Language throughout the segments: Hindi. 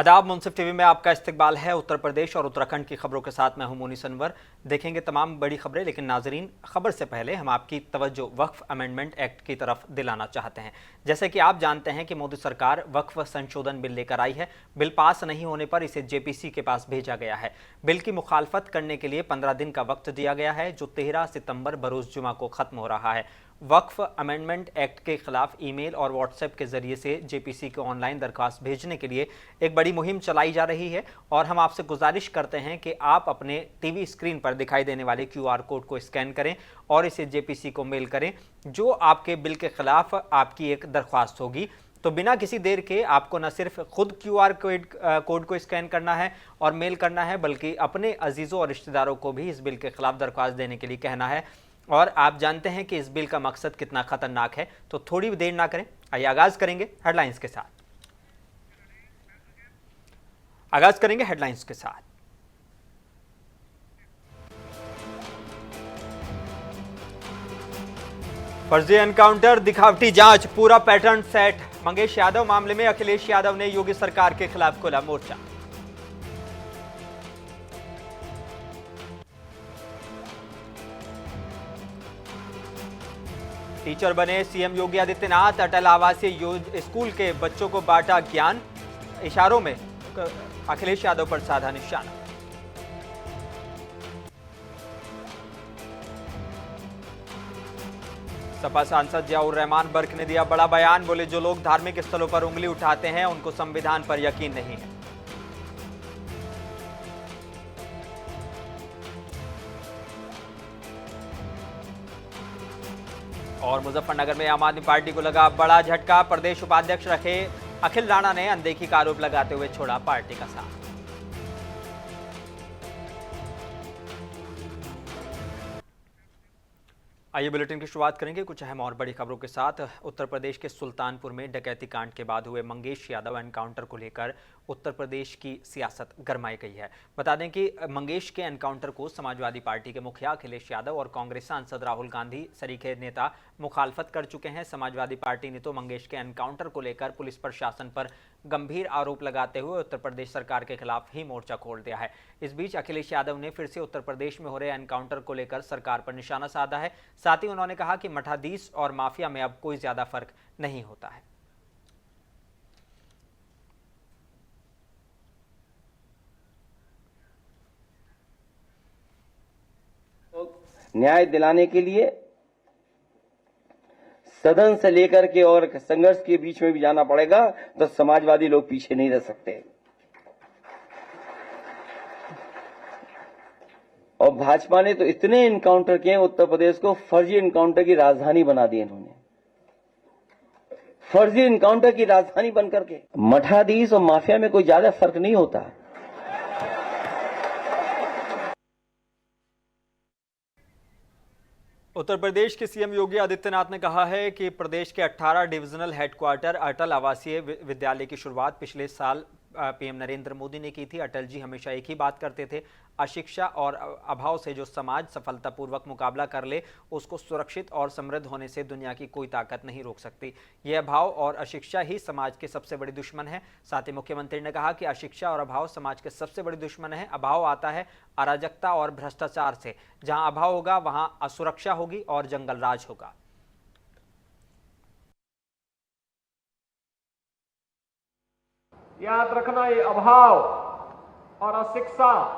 आदाब। मुंसिफ टीवी में आपका इस्तकबाल है। उत्तर प्रदेश और उत्तराखंड की खबरों के साथ मैं हूं मोनी सनवर। देखेंगे तमाम बड़ी खबरें, लेकिन नाजरीन, खबर से पहले हम आपकी तवज्जो वक्फ अमेंडमेंट एक्ट की तरफ दिलाना चाहते हैं। जैसे कि आप जानते हैं कि मोदी सरकार वक्फ संशोधन बिल लेकर आई है। बिल पास नहीं होने पर इसे जेपीसी के पास भेजा गया है। बिल की मुखालफत करने के लिए 15 दिन का वक्त दिया गया है, जो 13 सितंबर बरोज जुमा को खत्म हो रहा है। वक्फ अमेंडमेंट एक्ट के खिलाफ ईमेल और व्हाट्सएप के जरिए से जेपीसी को ऑनलाइन दरख्वास्त भेजने के लिए एक बड़ी मुहिम चलाई जा रही है और हम आपसे गुजारिश करते हैं कि आप अपने टीवी स्क्रीन पर दिखाई देने वाले क्यूआर कोड को स्कैन करें और इसे जेपीसी को मेल करें, जो आपके बिल के खिलाफ आपकी एक दरख्वास्त होगी। तो बिना किसी देर के आपको न सिर्फ खुद क्यूआर कोड को स्कैन करना है और मेल करना है, बल्कि अपने अजीज़ों और रिश्तेदारों को भी इस बिल के खिलाफ दरख्वास्त देने के लिए कहना है। और आप जानते हैं कि इस बिल का मकसद कितना खतरनाक है, तो थोड़ी देर ना करें, आइए आगाज करेंगे हेडलाइंस के साथ। फर्जी एनकाउंटर, दिखावटी जांच, पूरा पैटर्न सेट। मंगेश यादव मामले में अखिलेश यादव ने योगी सरकार के खिलाफ खोला मोर्चा। टीचर बने सीएम योगी आदित्यनाथ, अटल आवासीय स्कूल के बच्चों को बांटा ज्ञान। इशारों में अखिलेश यादव पर साधा निशाना। सपा सांसद जियाउर रहमान बर्क ने दिया बड़ा बयान, बोले जो लोग धार्मिक स्थलों पर उंगली उठाते हैं उनको संविधान पर यकीन नहीं है। और मुजफ्फरनगर में आम आदमी पार्टी को लगा बड़ा झटका, प्रदेश उपाध्यक्ष रखे अखिल राणा ने अनदेखी का आरोप लगाते हुए छोड़ा पार्टी का साथ। आइए बुलेटिन की शुरुआत करेंगे कुछ अहम और बड़ी खबरों के साथ। उत्तर प्रदेश के सुल्तानपुर में डकैती कांड के बाद हुए मंगेश यादव एनकाउंटर को लेकर उत्तर प्रदेश की सियासत गरमाई गई है। बता दें कि मंगेश के एनकाउंटर को समाजवादी पार्टी के मुखिया अखिलेश यादव और कांग्रेस सांसद राहुल गांधी सरीखे नेता मुखालफत कर चुके हैं। समाजवादी पार्टी ने तो मंगेश के एनकाउंटर को लेकर पुलिस प्रशासन पर गंभीर आरोप लगाते हुए उत्तर प्रदेश सरकार के खिलाफ ही मोर्चा खोल दिया है। इस बीच अखिलेश यादव ने फिर से उत्तर प्रदेश में हो रहे एनकाउंटर को लेकर सरकार पर निशाना साधा है। साथ ही उन्होंने कहा कि मठाधीश और माफिया में अब कोई ज्यादा फर्क नहीं होता है। न्याय दिलाने के लिए सदन से लेकर के और संघर्ष के बीच में भी जाना पड़ेगा, तो समाजवादी लोग पीछे नहीं रह सकते। और भाजपा ने तो इतने इनकाउंटर किए, उत्तर प्रदेश को फर्जी इनकाउंटर की राजधानी बना दी इन्होंने। फर्जी इनकाउंटर की राजधानी बनकर के मठाधीश और माफिया में कोई ज्यादा फर्क नहीं होता। उत्तर प्रदेश के सीएम योगी आदित्यनाथ ने कहा है कि प्रदेश के 18 डिविजनल हेडक्वार्टर अटल आवासीय विद्यालय की शुरुआत पिछले साल पीएम नरेंद्र मोदी ने की थी। अटल जी हमेशा एक ही बात करते थे, अशिक्षा और अभाव से जो समाज सफलतापूर्वक मुकाबला कर ले उसको सुरक्षित और समृद्ध होने से दुनिया की कोई ताकत नहीं रोक सकती। यह अभाव और अशिक्षा ही समाज के सबसे बड़े दुश्मन है। साथ ही मुख्यमंत्री ने कहा कि अशिक्षा और अभाव समाज के सबसे बड़े दुश्मन है। अभाव आता है अराजकता और भ्रष्टाचार से। जहां अभाव होगा वहां असुरक्षा होगी और जंगल राज होगा। याद रखना, ये अभाव और अशिक्षा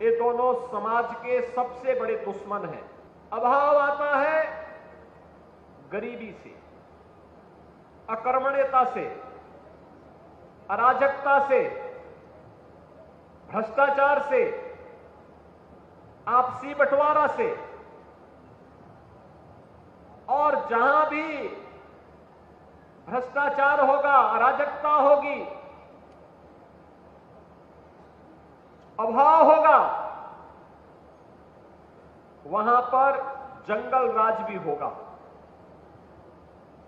ये दोनों समाज के सबसे बड़े दुश्मन हैं। अभाव आता है गरीबी से, अकर्मण्यता से, अराजकता से, भ्रष्टाचार से, आपसी बंटवारा से। और जहां भी भ्रष्टाचार होगा, अराजकता होगी, अभाव होगा, वहां पर जंगल राज भी होगा,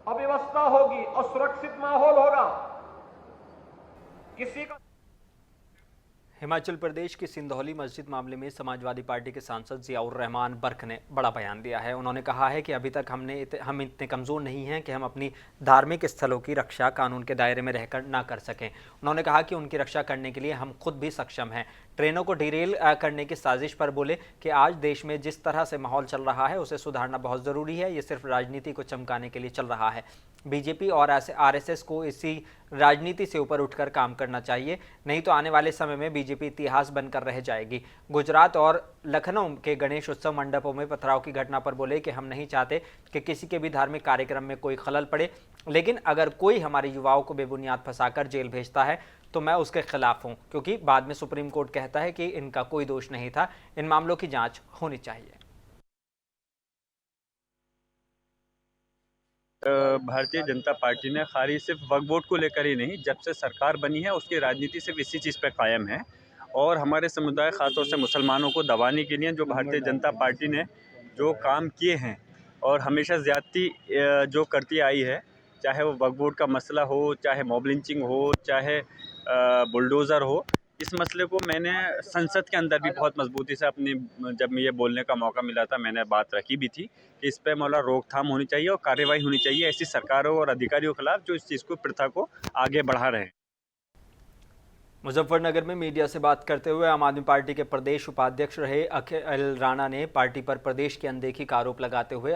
अव्यवस्था होगी, असुरक्षित माहौल होगा। किसी का हिमाचल प्रदेश की सिंधौली मस्जिद मामले में समाजवादी पार्टी के सांसद जियाउर रहमान बर्क ने बड़ा बयान दिया है। उन्होंने कहा है कि अभी तक हम इतने कमज़ोर नहीं हैं कि हम अपनी धार्मिक स्थलों की रक्षा कानून के दायरे में रहकर ना कर सकें। उन्होंने कहा कि उनकी रक्षा करने के लिए हम खुद भी सक्षम हैं। ट्रेनों को डिरेल करने की साजिश पर बोले कि आज देश में जिस तरह से माहौल चल रहा है उसे सुधारना बहुत ज़रूरी है। ये सिर्फ राजनीति को चमकाने के लिए चल रहा है। बीजेपी और आरएसएस को इसी राजनीति से ऊपर उठकर काम करना चाहिए, नहीं तो आने वाले समय में बीजेपी इतिहास बनकर रह जाएगी। गुजरात और लखनऊ के गणेश उत्सव मंडपों में पथराव की घटना पर बोले कि हम नहीं चाहते कि किसी के भी धार्मिक कार्यक्रम में कोई खलल पड़े, लेकिन अगर कोई हमारे युवाओं को बेबुनियाद फंसाकर जेल भेजता है तो मैं उसके खिलाफ हूं, क्योंकि बाद में सुप्रीम कोर्ट कहता है कि इनका कोई दोष नहीं था। इन मामलों की जांच होनी चाहिए। भारतीय जनता पार्टी ने खाली सिर्फ वक्फ बोर्ड को लेकर ही नहीं, जब से सरकार बनी है उसकी राजनीति सिर्फ इसी चीज़ पे कायम है। और हमारे समुदाय खासतौर से मुसलमानों को दबाने के लिए जो भारतीय जनता पार्टी ने जो काम किए हैं और हमेशा ज़्यादती जो करती आई है, चाहे वो वक्फ बोर्ड का मसला हो, चाहे मॉब लिंचिंग हो, चाहे बुलडोज़र हो, इस मसले को मैंने संसद के अंदर भी बहुत मजबूती से अपनी जब मैं ये बोलने का मौका मिला था मैंने बात रखी भी थी कि इस पर मौला रोकथाम होनी चाहिए और कार्रवाई होनी चाहिए ऐसी सरकारों और अधिकारियों के खिलाफ जो इस चीज़ को प्रथा को आगे बढ़ा रहे हैं। मुजफ्फरनगर में मीडिया से बात करते हुए आम आदमी पार्टी के प्रदेश उपाध्यक्ष रहे अखिल राणा ने पार्टी पर प्रदेश की अनदेखी का आरोप लगाते हुए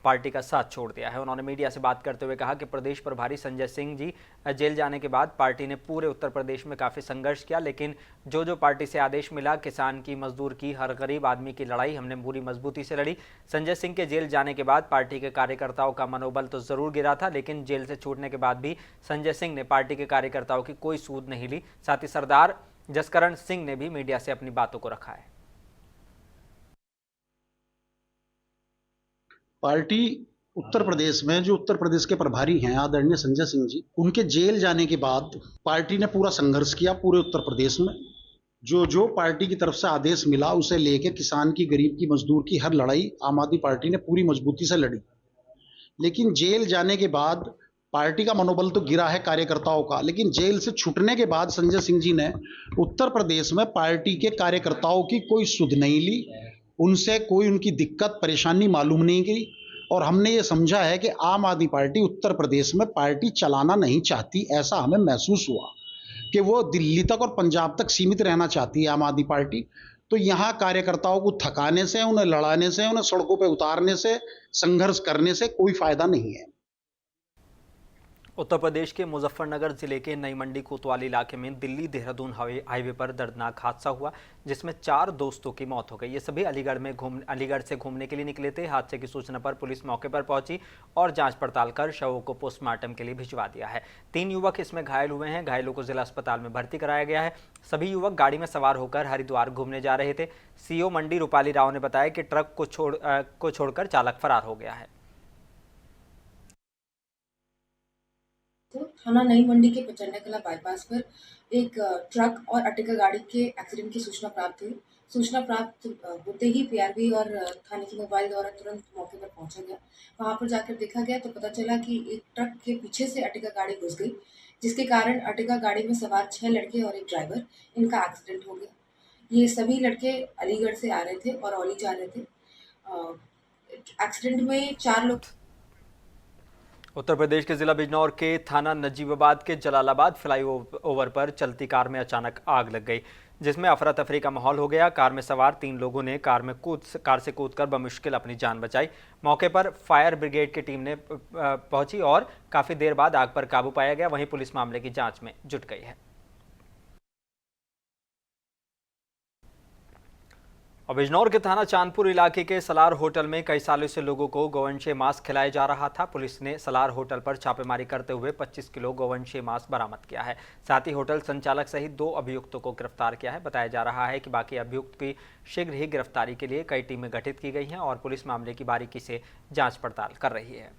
पार्टी का साथ छोड़ दिया है। उन्होंने मीडिया से बात करते हुए कहा कि प्रदेश प्रभारी संजय सिंह जी जेल जाने के बाद पार्टी ने पूरे उत्तर प्रदेश में काफ़ी संघर्ष किया, लेकिन जो पार्टी से आदेश मिला, किसान की, मजदूर की, हर गरीब आदमी की लड़ाई हमने पूरी मजबूती से लड़ी। संजय सिंह के जेल जाने के बाद पार्टी के कार्यकर्ताओं का मनोबल तो ज़रूर गिरा था, लेकिन जेल से छूटने के बाद भी संजय सिंह ने पार्टी के कार्यकर्ताओं की कोई सूद नहीं ली। साथ ही सरदार जसकरण सिंह ने भी मीडिया से अपनी बातों को रखा है। पार्टी उत्तर प्रदेश में जो उत्तर प्रदेश के प्रभारी हैं आदरणीय संजय सिंह जी, उनके जेल जाने के बाद पार्टी ने पूरा संघर्ष किया पूरे उत्तर प्रदेश में। जो पार्टी की तरफ से आदेश मिला उसे लेकर किसान की, गरीब की, मजदूर की हर लड़ाई आम आदमी पार्टी ने पूरी मजबूती से लड़ी। लेकिन जेल जाने के बाद पार्टी का मनोबल तो गिरा है कार्यकर्ताओं का, लेकिन जेल से छूटने के बाद संजय सिंह जी ने उत्तर प्रदेश में पार्टी के कार्यकर्ताओं की कोई सुध नहीं ली, उनसे कोई उनकी दिक्कत परेशानी मालूम नहीं की। और हमने ये समझा है कि आम आदमी पार्टी उत्तर प्रदेश में पार्टी चलाना नहीं चाहती। ऐसा हमें महसूस हुआ कि वो दिल्ली तक और पंजाब तक सीमित रहना चाहती है आम आदमी पार्टी। तो यहाँ कार्यकर्ताओं को थकाने से, उन्हें लड़ाने से, उन्हें सड़कों पर उतारने से, संघर्ष करने से कोई फायदा नहीं है। उत्तर प्रदेश के मुजफ्फरनगर जिले के नई मंडी कोतवाली इलाके में दिल्ली देहरादून हाईवे पर दर्दनाक हादसा हुआ, जिसमें 4 दोस्तों की मौत हो गई। ये सभी अलीगढ़ से घूमने के लिए निकले थे। हादसे की सूचना पर पुलिस मौके पर पहुंची और जांच पड़ताल कर शवों को पोस्टमार्टम के लिए भिजवा दिया है। 3 युवक इसमें घायल हुए हैं। घायलों को जिला अस्पताल में भर्ती कराया गया है। सभी युवक गाड़ी में सवार होकर हरिद्वार घूमने जा रहे थे। सीओ मंडी रूपाली राव ने बताया कि ट्रक को छोड़कर चालक फरार हो गया है। तो थाना नई मंडी के पचन्ना कला बाईपास पर एक ट्रक और अर्टिगा गाड़ी के एक्सीडेंट की सूचना प्राप्त हुई। सूचना प्राप्त होते ही पीआरबी और थाने के मोबाइल द्वारा तुरंत मौके पर पहुंचा गया। वहां पर जाकर देखा गया तो पता चला कि एक ट्रक के पीछे से अर्टिगा गाड़ी घुस गई, जिसके कारण अर्टिगा गाड़ी में सवार 6 लड़के और एक ड्राइवर, इनका एक्सीडेंट हो गया। ये सभी लड़के अलीगढ़ से आ रहे थे और औली जा रहे थे। एक्सीडेंट में 4 लोग। उत्तर प्रदेश के जिला बिजनौर के थाना नजीबाबाद के जलालाबाद फ्लाईओवर पर चलती कार में अचानक आग लग गई, जिसमें अफरा तफरी का माहौल हो गया। कार में सवार 3 लोगों ने कार से कूदकर बमुश्किल अपनी जान बचाई। मौके पर फायर ब्रिगेड की टीम ने पहुंची और काफी देर बाद आग पर काबू पाया गया। वहीं पुलिस मामले की जांच में जुट गई है। और बिजनौर के थाना चांदपुर इलाके के सलार होटल में कई सालों से लोगों को गोवंशीय मांस खिलाया जा रहा था। पुलिस ने सलार होटल पर छापेमारी करते हुए 25 किलो गोवंशीय मांस बरामद किया है। साथ ही होटल संचालक सहित 2 अभियुक्तों को गिरफ्तार किया है। बताया जा रहा है कि बाकी अभियुक्त की शीघ्र ही गिरफ्तारी के लिए कई टीमें गठित की गई हैं और पुलिस मामले की बारीकी से जाँच पड़ताल कर रही है।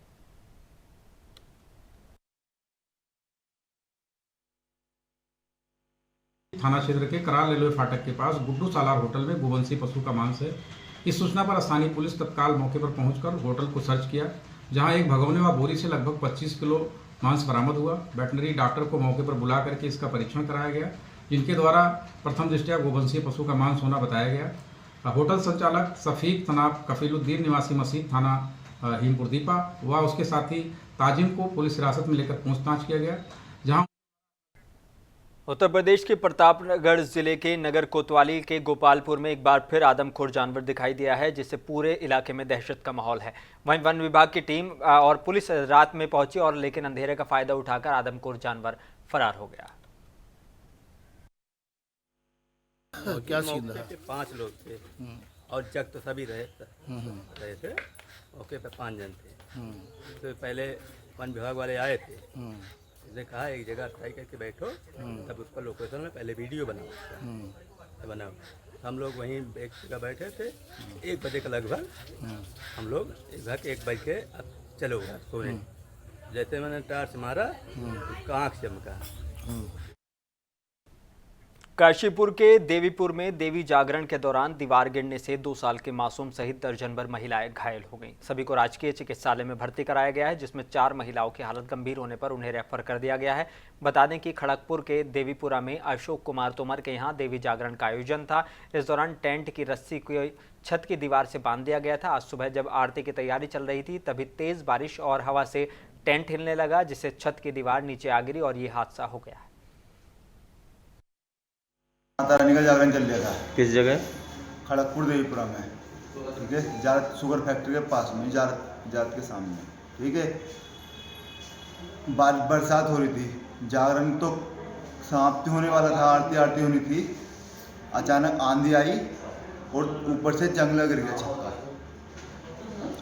थाना क्षेत्र के कराल रेलवे फाटक के पास गुड्डू सालार होटल में गोवंशीय पशु का मांस है। इस सूचना पर स्थानीय पुलिस तत्काल मौके पर पहुंचकर होटल को सर्च किया, जहां एक भगोने व बोरी से लगभग 25 किलो मांस बरामद हुआ। वेटनरी डॉक्टर को मौके पर बुला करके इसका परीक्षण कराया गया, जिनके द्वारा प्रथम दृष्टया गोवंशीय पशु का मांस होना बताया गया। होटल संचालक सफ़ीक तनाब कफीलुद्दीन निवासी मसीद थाना हीमपुर दीपा व उसके साथी ताजिम को पुलिस हिरासत में लेकर पूछताछ किया गया, जहां उत्तर प्रदेश के प्रतापगढ़ जिले के नगर कोतवाली के गोपालपुर में एक बार फिर आदमखोर जानवर दिखाई दिया है, जिससे पूरे इलाके में दहशत का माहौल है। वहीं वन विभाग की टीम और पुलिस रात में पहुंची और लेकिन अंधेरे का फायदा उठाकर आदमखोर जानवर फरार हो गया। क्या सीन रहा? 5 लोग थे और जग तो सभी रहे थे। ओके पे 5 जन थे। तो पहले वन विभाग वाले आए थे, उसने कहा एक जगह तय करके बैठो, तब उस पर लोकेशन में पहले वीडियो बनाओ। हम लोग वहीं एक जगह बैठे थे, 1 बजे के लगभग हम लोग 1 बज के अब चलो गया सोने। जैसे मैंने टार्च मारा उसका आँख चमका। काशीपुर के देवीपुर में देवी जागरण के दौरान दीवार गिरने से 2 साल के मासूम सहित दर्जन भर महिलाएं घायल हो गईं। सभी को राजकीय चिकित्सालय में भर्ती कराया गया है, जिसमें 4 महिलाओं की हालत गंभीर होने पर उन्हें रेफर कर दिया गया है। बता दें कि खड़गपुर के देवीपुरा में अशोक कुमार तोमर के यहाँ देवी जागरण का आयोजन था। इस दौरान टेंट की रस्सी को छत की दीवार से बांध दिया गया था। आज सुबह जब आरती की तैयारी चल रही थी, तभी तेज बारिश और हवा से टेंट हिलने लगा, जिससे छत की दीवार नीचे आ गिरी और ये हादसा हो गया। माता रानी का जागरण चल रहा था। किस जगह? खड़गपुर देवीपुरा में, ठीक है, जारत शुगर फैक्ट्री के पास में, जारत के सामने, ठीक है। बरसात हो रही थी, जागरण तो समाप्ति होने वाला था, आरती होनी थी। अचानक आंधी आई और ऊपर से जंगला गिर गया छत का,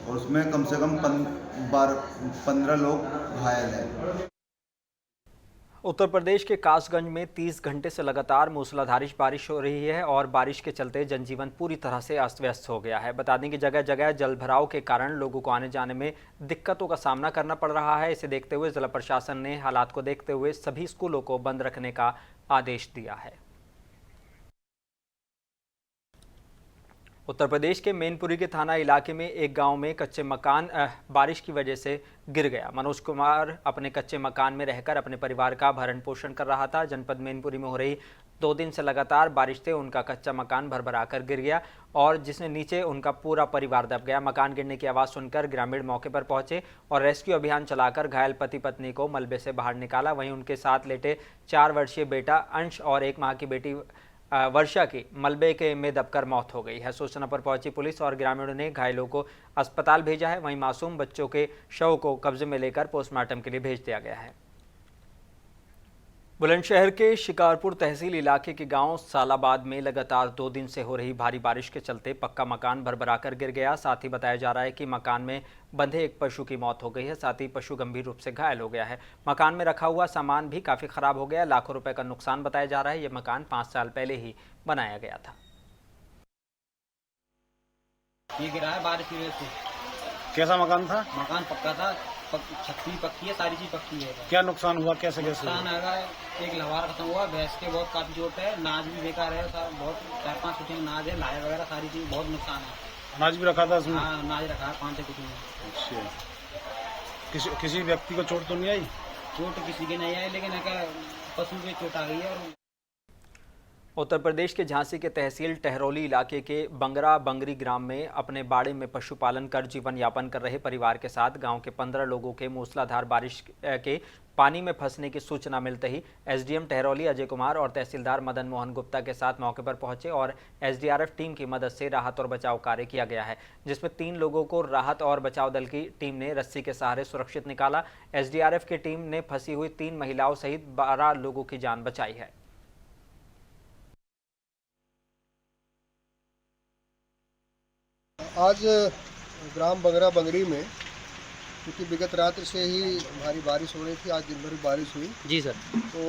और उसमें कम से कम 15 लोग घायल हैं। उत्तर प्रदेश के कासगंज में 30 घंटे से लगातार मूसलाधार बारिश हो रही है और बारिश के चलते जनजीवन पूरी तरह से अस्त व्यस्त हो गया है। बता दें कि जगह जगह जलभराव के कारण लोगों को आने जाने में दिक्कतों का सामना करना पड़ रहा है। इसे देखते हुए जिला प्रशासन ने हालात को देखते हुए सभी स्कूलों को बंद रखने का आदेश दिया है। उत्तर प्रदेश के मैनपुरी के थाना इलाके में एक गांव में कच्चे मकान बारिश की वजह से गिर गया। मनोज कुमार अपने कच्चे मकान में रहकर अपने परिवार का भरण पोषण कर रहा था। जनपद मैनपुरी में हो रही 2 दिन से लगातार बारिश से उनका कच्चा मकान भरभराकर गिर गया और जिसने नीचे उनका पूरा परिवार दब गया। मकान गिरने की आवाज़ सुनकर ग्रामीण मौके पर पहुंचे और रेस्क्यू अभियान चलाकर घायल पति पत्नी को मलबे से बाहर निकाला। वहीं उनके साथ लेटे 4 वर्षीय बेटा अंश और 1 माह की बेटी वर्षा की मलबे के में दबकर मौत हो गई है। सूचना पर पहुंची पुलिस और ग्रामीणों ने घायलों को अस्पताल भेजा है। वहीं मासूम बच्चों के शव को कब्जे में लेकर पोस्टमार्टम के लिए भेज दिया गया है। बुलंदशहर के शिकारपुर तहसील इलाके के गांव सालाबाद में लगातार 2 दिन से हो रही भारी बारिश के चलते पक्का मकान भरभराकर गिर गया। साथ ही बताया जा रहा है कि मकान में बंधे एक पशु की मौत हो गई है। साथ ही पशु गंभीर रूप से घायल हो गया है। मकान में रखा हुआ सामान भी काफ़ी खराब हो गया। लाखों रुपए का नुकसान बताया जा रहा है। यह मकान 5 साल पहले ही बनाया गया था। ये गिरा है बारिश की वजह से। कैसा मकान था? मकान पक्का था, छत भी पक्की है, सारी चीज पक्की है। क्या नुकसान हुआ? कैसे नुकसान आएगा? एक लवार खत्म हुआ, भैंस के बहुत काफी चोट है, नाज भी बेकार है, बहुत 4-5 कुछ नाज है, लाए वगैरह सारी चीज बहुत नुकसान है। अनाज भी रखा था उसमें? हाँ, अनाज रखा है 5 कुछ में। अच्छा, किसी व्यक्ति को चोट तो नहीं आई? चोट किसी के नहीं आई, लेकिन पशु पे चोट आ गई है। और उत्तर प्रदेश के झांसी के तहसील टहरौली इलाके के बंगरा बंगरी ग्राम में अपने बाड़े में पशुपालन कर जीवन यापन कर रहे परिवार के साथ गांव के 15 लोगों के मूसलाधार बारिश के पानी में फंसने की सूचना मिलते ही एसडीएम टहरौली अजय कुमार और तहसीलदार मदन मोहन गुप्ता के साथ मौके पर पहुंचे और एसडीआरएफ टीम की मदद से राहत और बचाव कार्य किया गया है, जिसमें 3 लोगों को राहत और बचाव दल की टीम ने रस्सी के सहारे सुरक्षित निकाला। एसडीआरएफ की टीम ने फंसी हुई 3 महिलाओं सहित 12 लोगों की जान बचाई है। आज ग्राम बंगरा बंगरी में क्योंकि विगत रात्र से ही भारी बारिश हो रही थी, आज दिन भर बारिश हुई जी सर। तो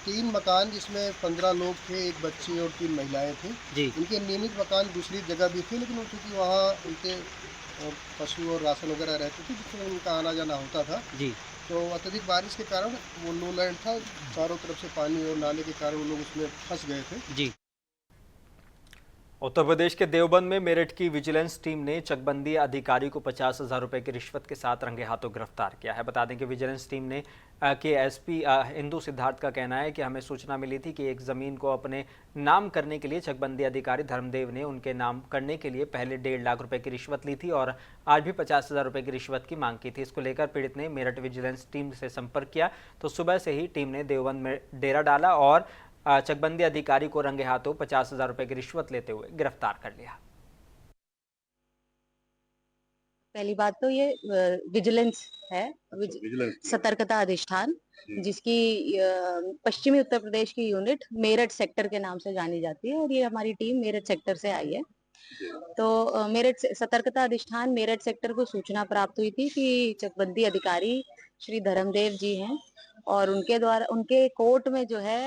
3 मकान जिसमें 15 लोग थे, 1 बच्ची और 3 महिलाएं थी जी। इनके नियमित मकान दूसरी जगह भी थे, लेकिन क्योंकि वहाँ उनके और पशु और राशन वगैरह रहते थे जिसमें उनका आना जाना होता था जी। तो अत्यधिक बारिश के कारण वो लो लैंड था, चारों तरफ से पानी और नाले के कारण वो लोग उसमें फंस गए थे जी। उत्तर प्रदेश के देवबंद में मेरठ की विजिलेंस टीम ने चकबंदी अधिकारी को 50,000 रुपए की रिश्वत के साथ रंगे हाथों गिरफ्तार किया है। बता दें कि विजिलेंस टीम ने के एसपी इंदु सिद्धार्थ का कहना है कि हमें सूचना मिली थी कि एक ज़मीन को अपने नाम करने के लिए चकबंदी अधिकारी धर्मदेव ने उनके नाम करने के लिए पहले 1.5 लाख रुपए की रिश्वत ली थी और आज भी 50,000 रुपए की रिश्वत की मांग की थी। इसको लेकर पीड़ित ने मेरठ विजिलेंस टीम से संपर्क किया तो सुबह से ही टीम ने देवबंद में डेरा डाला और चकबंदी अधिकारी को रंगे हाथों 50,000 रुपए की रिश्वत लेते हुए गिरफ्तार कर लिया। पहली बात तो ये विजिलेंस है, सतर्कता अधिष्ठान, जिसकी पश्चिमी उत्तर प्रदेश की यूनिट मेरठ सेक्टर के नाम से जानी जाती है और ये हमारी टीम मेरठ सेक्टर से आई है। तो मेरठ सतर्कता अधिष्ठान मेरठ सेक्टर को सूचना प्राप्त हुई थी कि चकबंदी अधिकारी श्री धर्मदेव जी हैं और उनके द्वारा उनके कोर्ट में जो है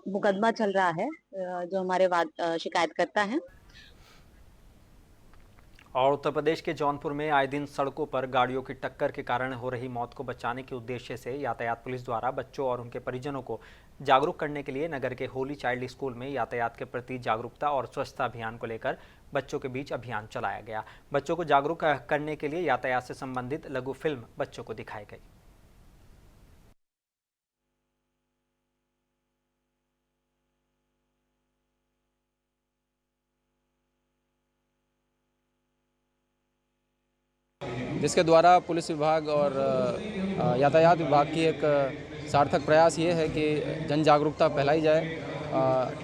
मुकदमा चल रहा है, जो हमारे शिकायतकर्ता हैं। और उत्तर प्रदेश के जौनपुर में आए दिन सड़कों पर गाड़ियों की टक्कर के कारण हो रही मौत को बचाने के उद्देश्य से यातायात पुलिस द्वारा बच्चों और उनके परिजनों को जागरूक करने के लिए नगर के होली चाइल्ड स्कूल में यातायात के प्रति जागरूकता और स्वच्छता अभियान को लेकर बच्चों के बीच अभियान चलाया गया। बच्चों को जागरूक करने के लिए यातायात से संबंधित लघु फिल्म बच्चों को दिखाई गई। जिसके द्वारा पुलिस विभाग और यातायात विभाग की एक सार्थक प्रयास ये है कि जन जागरूकता फैलाई जाए।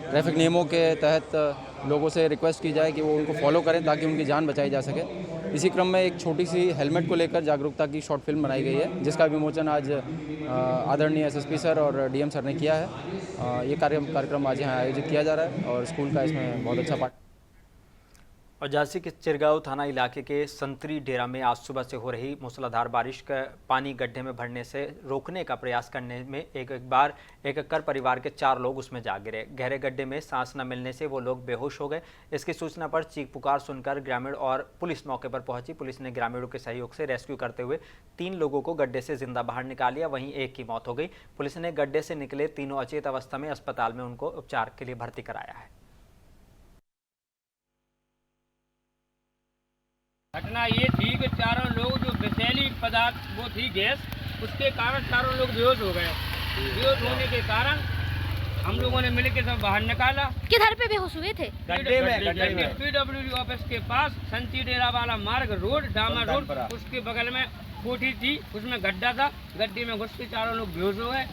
ट्रैफिक नियमों के तहत लोगों से रिक्वेस्ट की जाए कि वो उनको फॉलो करें ताकि उनकी जान बचाई जा सके। इसी क्रम में एक छोटी सी हेलमेट को लेकर जागरूकता की शॉर्ट फिल्म बनाई गई है, जिसका विमोचन आज आदरणीय एसएसपी सर और डीएम सर ने किया है। ये कार्यक्रम आज यहाँ आयोजित किया जा रहा है और स्कूल का इसमें बहुत अच्छा पार्ट। और झांसी के चिरगांव थाना इलाके के संतरी डेरा में आज सुबह से हो रही मूसलाधार बारिश का पानी गड्ढे में भरने से रोकने का प्रयास करने में एक कर परिवार के 4 लोग उसमें जा गिरे। गहरे गड्ढे में सांस न मिलने से वो लोग बेहोश हो गए। इसकी सूचना पर चीख पुकार सुनकर ग्रामीण और पुलिस मौके पर पहुंची। पुलिस ने ग्रामीणों के सहयोग से रेस्क्यू करते हुए 3 लोगों को गड्ढे से जिंदा बाहर निकाल लिया, वहीं एक की मौत हो गई। पुलिस ने गड्ढे से निकले तीनों अचेत अवस्था में अस्पताल में उनको उपचार के लिए भर्ती कराया है। घटना ये थी कि चारों लोग जो विषैली पदार्थ वो थी गैस, उसके कारण चारों लोग बेहोश हो गए। बेहोश होने के कारण हम लोगों ने मिलकर सब बाहर निकाला। किधर पे बेहोश हुए थे? गड्ढे में पीडब्ल्यूडी ऑफिस के पास संती डेरा वाला मार्ग रोड, डामा रोड, उसके बगल में कोठी थी, उसमें गड्ढा था। गड्ढे में घुस के चारों लोग बेहोश हो गए।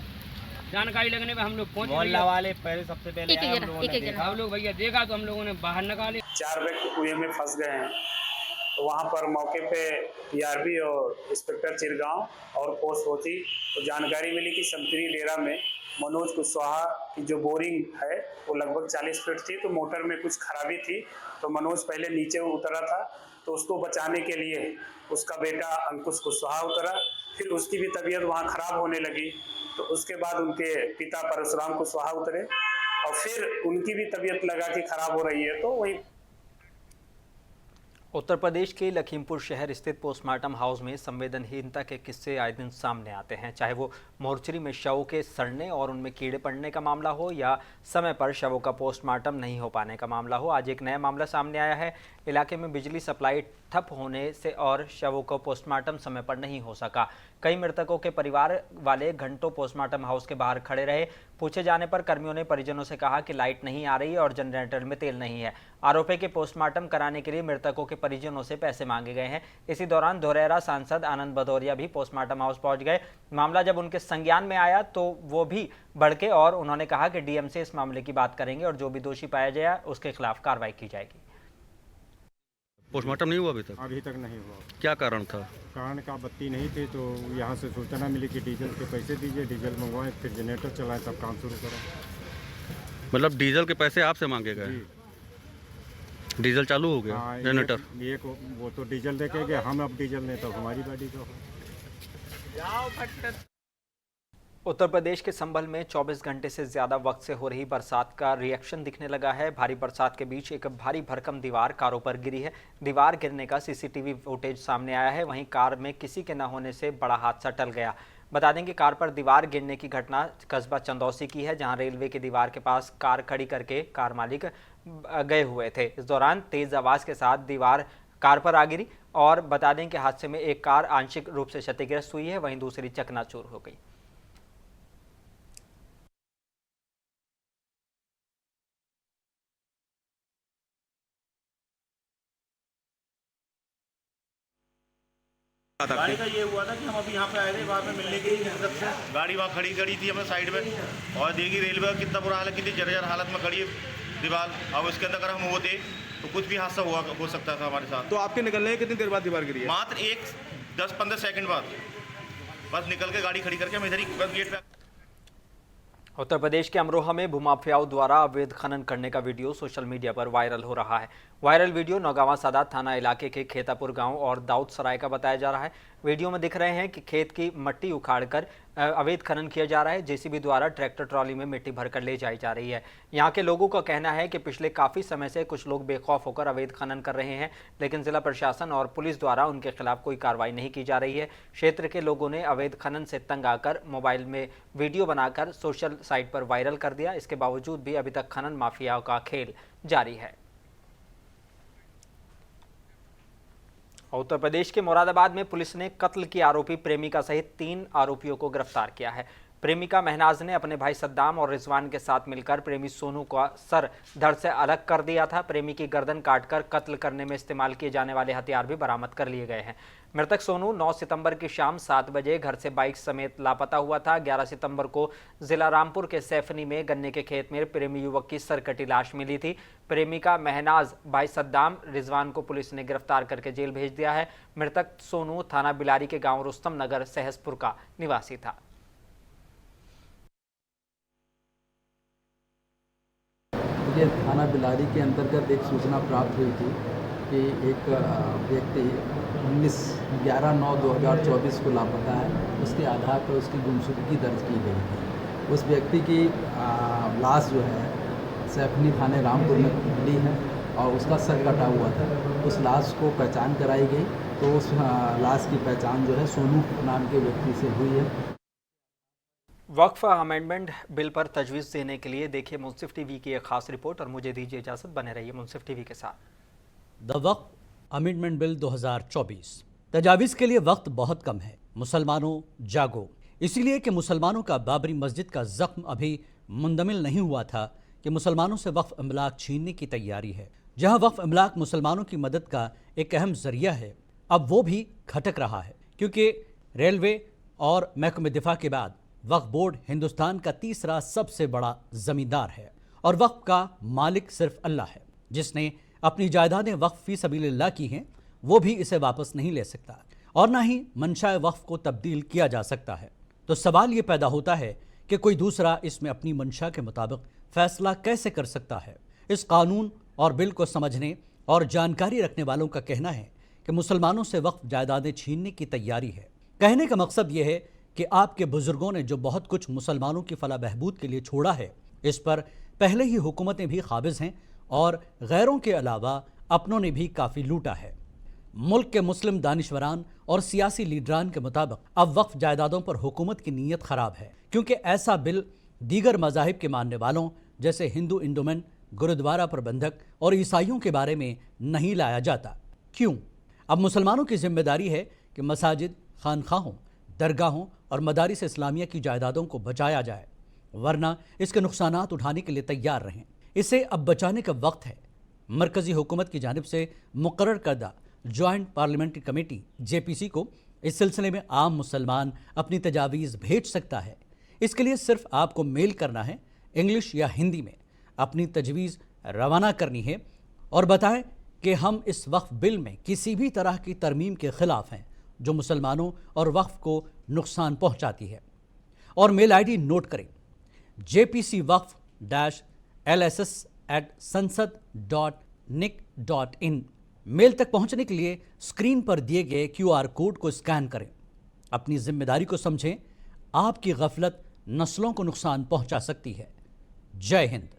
जानकारी लगने पे हम लोग पहुंचे। मोहल्ला वाले पहले सबसे पहले हम लोग भैया देखा तो हम लोगों ने बाहर निकाले। 4 व्यक्ति कुएं में फंस गए हैं। तो वहाँ पर मौके पे पीआरबी और इंस्पेक्टर चिरगांव और पोस्ट पहुंची तो जानकारी मिली कि संतरी डेरा में मनोज कुशवाहा की जो बोरिंग है वो लगभग 40 फीट थी, तो मोटर में कुछ खराबी थी। तो मनोज पहले नीचे उतरा था, तो उसको बचाने के लिए उसका बेटा अंकुश कुशवाहा उतरा। फिर उसकी भी तबीयत वहाँ खराब होने लगी, तो उसके बाद उनके पिता परशुराम कुशवाहा उतरे और फिर उनकी भी तबीयत लगा कि खराब हो रही है, तो वही। उत्तर प्रदेश के लखीमपुर शहर स्थित पोस्टमार्टम हाउस में संवेदनहीनता के किस्से आए दिन सामने आते हैं, चाहे वो मोर्चरी में शवों के सड़ने और उनमें कीड़े पड़ने का मामला हो या समय पर शवों का पोस्टमार्टम नहीं हो पाने का मामला हो। आज एक नया मामला सामने आया है। इलाके में बिजली सप्लाई ठप होने से और शवों का पोस्टमार्टम समय पर नहीं हो सका। कई मृतकों के परिवार वाले घंटों पोस्टमार्टम हाउस के बाहर खड़े रहे। पूछे जाने पर कर्मियों ने परिजनों से कहा कि लाइट नहीं आ रही है और जनरेटर में तेल नहीं है। आरोपी के पोस्टमार्टम कराने के लिए मृतकों के परिजनों से पैसे मांगे गए हैं। इसी दौरान धोरेरा सांसद आनंद भदौरिया भी पोस्टमार्टम हाउस पहुंच गए। मामला जब उनके संज्ञान में आया तो वो भी भड़के और उन्होंने कहा कि डीएम से इस मामले की बात करेंगे और जो भी दोषी पाया जाए उसके खिलाफ कार्रवाई की जाएगी। पोस्टमार्टम नहीं हुआ अभी तक? अभी तक नहीं हुआ। क्या कारण था? कारण का बत्ती नहीं थी, तो यहाँ से सूचना मिली कि डीजल के पैसे दीजिए, डीजल मंगवाएं, फिर जनरेटर चलाएं, तब काम शुरू करें। मतलब डीजल के पैसे आपसे मांगे गए? डीजल चालू हो गया? हाँ, जनरेटर ये वो तो डीजल दे के गए, हम अब डीजल नहीं, तो हमारी गाड़ी का हो। उत्तर प्रदेश के संभल में 24 घंटे से ज़्यादा वक्त से हो रही बरसात का रिएक्शन दिखने लगा है। भारी बरसात के बीच एक भारी भरकम दीवार कारों पर गिरी है। दीवार गिरने का सीसीटीवी फुटेज सामने आया है। वहीं कार में किसी के न होने से बड़ा हादसा टल गया। बता दें कि कार पर दीवार गिरने की घटना कस्बा चंदौसी की है, जहां रेलवे की दीवार के पास कार खड़ी करके कार मालिक गए हुए थे। इस दौरान तेज आवाज के साथ दीवार कार पर आ गिरी और बता दें कि हादसे में एक कार आंशिक रूप से क्षतिग्रस्त हुई है, वहीं दूसरी चकनाचूर हो गई। गाड़ी का ये हुआ था कि हम अभी यहाँ पे आए थे, वहाँ पे मिलने के लिए गाड़ी वहाँ खड़ी थी हमने साइड में, और देखी रेलवे का कितना बुरा हाल है, कितनी जर्जर हालत में खड़ी है दीवार। अब इसके अंदर अगर हम होते तो कुछ भी हादसा हो सकता था हमारे साथ। तो आपके निकलने के कितनी देर बाद दीवार गिरी है? मात्र 10-15 सेकंड बाद बस निकल के गाड़ी खड़ी करके हम इधर ही बस गेट पे। उत्तर प्रदेश के अमरोहा में भूमाफियाओं द्वारा अवैध खनन करने का वीडियो सोशल मीडिया पर वायरल हो रहा है। वायरल वीडियो नौगांवा सादात थाना इलाके के खेतापुर गांव और दाऊद सराय का बताया जा रहा है। वीडियो में दिख रहे हैं कि खेत की मट्टी उखाड़कर अवैध खनन किया जा रहा है। जेसीबी द्वारा ट्रैक्टर ट्रॉली में मिट्टी भरकर ले जाई जा रही है। यहाँ के लोगों का कहना है कि पिछले काफ़ी समय से कुछ लोग बेखौफ होकर अवैध खनन कर रहे हैं, लेकिन जिला प्रशासन और पुलिस द्वारा उनके खिलाफ कोई कार्रवाई नहीं की जा रही है। क्षेत्र के लोगों ने अवैध खनन से तंग आकर मोबाइल में वीडियो बनाकर सोशल साइट पर वायरल कर दिया। इसके बावजूद भी अभी तक खनन माफियाओं का खेल जारी है। उत्तर प्रदेश के मुरादाबाद में पुलिस ने कत्ल की आरोपी प्रेमिका सहित 3 आरोपियों को गिरफ्तार किया है। प्रेमिका महनाज ने अपने भाई सद्दाम और रिजवान के साथ मिलकर प्रेमी सोनू का सर धड़ से अलग कर दिया था। प्रेमी की गर्दन काटकर कत्ल करने में इस्तेमाल किए जाने वाले हथियार भी बरामद कर लिए गए हैं। मृतक सोनू 9 सितंबर की शाम 7 बजे घर से बाइक समेत लापता हुआ था। 11 सितंबर को जिला रामपुर के सैफनी में गन्ने के खेत में प्रेमी युवक की सरकटी लाश मिली थी। प्रेमिका महनाज, भाई सद्दाम, रिजवान को पुलिस ने गिरफ्तार करके जेल भेज दिया है। मृतक सोनू थाना बिलारी के गांव रुस्तम नगर सहसपुर का निवासी था। ये थाना बिलारी के अंतर्गत एक सूचना प्राप्त हुई थी कि एक व्यक्ति 11/9/2024 को लापता है। उसके आधार पर उसकी गुमशुदगी दर्ज की गई थी। उस व्यक्ति की लाश जो है सैफनी थाने रामपुर में मिली है और उसका सर कटा हुआ था। उस लाश को पहचान कराई गई तो उस लाश की पहचान जो है सोनू नाम के व्यक्ति से हुई है। वक्फ अमेंडमेंट बिल पर तजवीज़ देने के लिए देखिए मुंसिफ टीवी की एक खास रिपोर्ट और मुझे दीजिए इजाज़त, बने रहिए मुंसिफ टीवी के साथ। द वक्फ अमेंडमेंट बिल 2024 तजावीज़ के लिए वक्त बहुत कम है। मुसलमानों जागो, इसीलिए कि मुसलमानों का बाबरी मस्जिद का जख्म अभी मुंदमिल नहीं हुआ था कि मुसलमानों से वक्फ अमलाक छीनने की तैयारी है। जहां वक्फ अमलाक मुसलमानों की मदद का एक अहम जरिया है, अब वो भी खटक रहा है, क्योंकि रेलवे और महकमे दिफा के बाद वक्फ बोर्ड हिंदुस्तान का तीसरा सबसे बड़ा जमींदार है और वक्फ का मालिक सिर्फ अल्लाह है। जिसने अपनी जायदादें वक्फ फी सबीलिल्लाह की हैं, वो भी इसे वापस नहीं ले सकता और ना ही मंशाए वक्फ को तब्दील किया जा सकता है। तो सवाल ये पैदा होता है कि कोई दूसरा इसमें अपनी मंशा के मुताबिक फैसला कैसे कर सकता है। इस कानून और बिल को समझने और जानकारी रखने वालों का कहना है कि मुसलमानों से वक्फ जायदादें छीनने की तैयारी है। कहने का मकसद यह है कि आपके बुजुर्गों ने जो बहुत कुछ मुसलमानों की फलाह बहबूद के लिए छोड़ा है, इस पर पहले ही हुकूमतें भी काबिज हैं और गैरों के अलावा अपनों ने भी काफ़ी लूटा है। मुल्क के मुस्लिम दानिशवरान और सियासी लीडरान के मुताबिक अब वक्फ जायदादों पर हुकूमत की नीयत ख़राब है, क्योंकि ऐसा बिल दीगर मज़ाहिब के मानने वालों जैसे हिंदू इंडोमेन, गुरुद्वारा प्रबंधक और ईसाइयों के बारे में नहीं लाया जाता। क्यों? अब मुसलमानों की जिम्मेदारी है कि मसाजिद, खानखाहों, दरगाहों और मदारिस इस्लामिया की जायदादों को बचाया जाए, वरना इसके नुकसानात उठाने के लिए तैयार रहें। इसे अब बचाने का वक्त है। मरकज़ी हुकूमत की जानिब से मुकर्रर करदा जॉइंट पार्लियामेंट्री कमेटी JPC को इस सिलसिले में आम मुसलमान अपनी तजावीज़ भेज सकता है। इसके लिए सिर्फ आपको मेल करना है, इंग्लिश या हिंदी में अपनी तजवीज़ रवाना करनी है और बताएं कि हम इस वक्फ बिल में किसी भी तरह की तरमीम के ख़िलाफ़ हैं जो मुसलमानों और वक्फ को नुकसान पहुंचाती है। और मेल ID नोट करें, jpcwaqf-ls@sansad.nic.in। मेल तक पहुंचने के लिए स्क्रीन पर दिए गए QR कोड को स्कैन करें। अपनी जिम्मेदारी को समझें, आपकी गफलत नस्लों को नुकसान पहुंचा सकती है। जय हिंद।